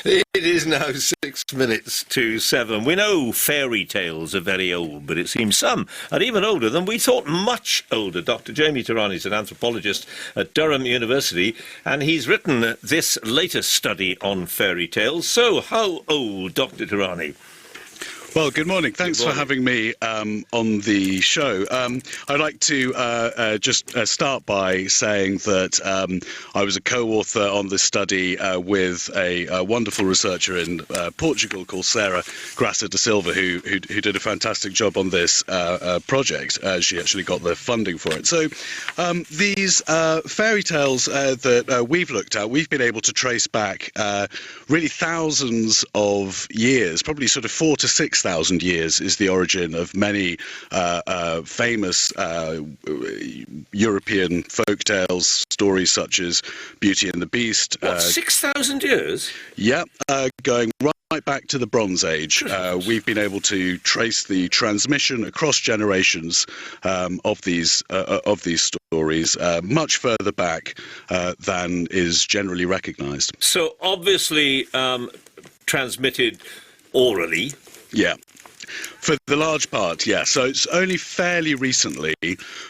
It is now 7 minutes. We know fairy tales are very old, but it seems some are even older than we thought, much older. Dr. Jamie Tehrani is an anthropologist at Durham University, and he's written this latest study on fairy tales. So, how old, Dr. Tehrani? Well, good morning. Thanks for having me on the show. I'd like to just start by saying that I was a co-author on this study with a wonderful researcher in Portugal called Sarah Graça da Silva, who did a fantastic job on this project. She actually got the funding for it. So these fairy tales that we've looked at, we've been able to trace back really thousands of years, probably sort of 4,000 to 6,000 years is the origin of many famous European folk tales, stories such as Beauty and the Beast. 6,000 years? Yeah, going right back to the Bronze Age. We've been able to trace the transmission across generations of these stories much further back than is generally recognised. So obviously transmitted orally. Yeah. For the large part, yeah. So it's only fairly recently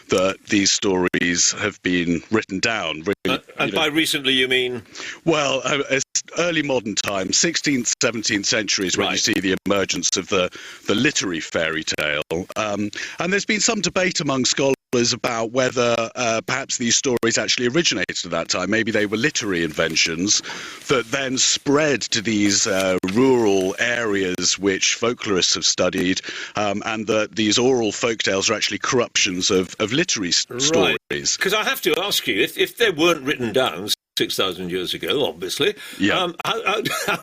that these stories have been written down. Really, and by recently you mean? Well, it's early modern time, 16th, 17th centuries, when you see the emergence of the literary fairy tale. And there's been some debate among scholars about whether perhaps these stories actually originated at that time. Maybe they were literary inventions that then spread to these rural areas which folklorists have studied, and that these oral folk tales are actually corruptions of literary stories. Because I have to ask you, if they weren't written down 6,000 years ago, obviously, how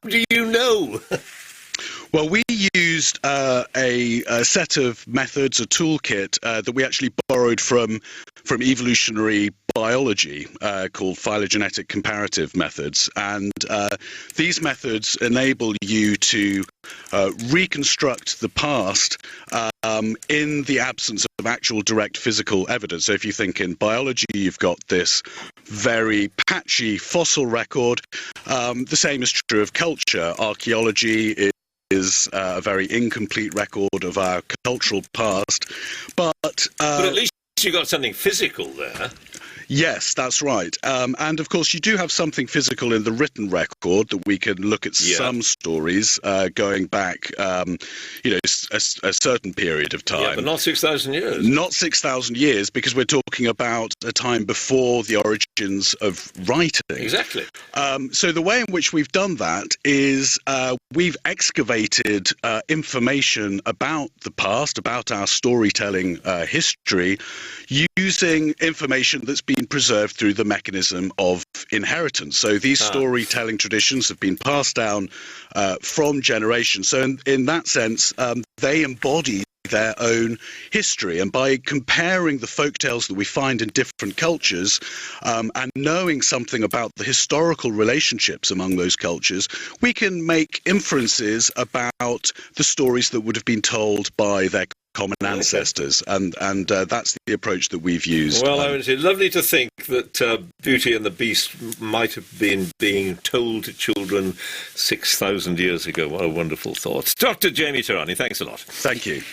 do you know? Well, we used a set of methods, a toolkit that we actually borrowed from evolutionary biology called phylogenetic comparative methods. And these methods enable you to reconstruct the past in the absence of actual direct physical evidence. So if you think in biology, you've got this very patchy fossil record. The same is true of culture. Archaeology is a very incomplete record of our cultural past, but at least you got something physical there. Yes, that's right. And of course, you do have something physical in the written record that we can look at some stories going back, a certain period of time. Yeah, but not 6,000 years. Not 6,000 years, because we're talking about a time before the origins of writing. Exactly. So the way in which we've done that is we've excavated information about the past, about our storytelling history, using information that's been preserved through the mechanism of inheritance. So these storytelling traditions have been passed down from generations. So in that sense, they embody their own history. And by comparing the folktales that we find in different cultures and knowing something about the historical relationships among those cultures, we can make inferences about the stories that would have been told by their common ancestors, and that's the approach that we've used. Well, it's lovely to think that Beauty and the Beast might have been being told to children 6,000 years ago. What a wonderful thought. Dr. Jamie Tehrani, thanks a lot. Thank you.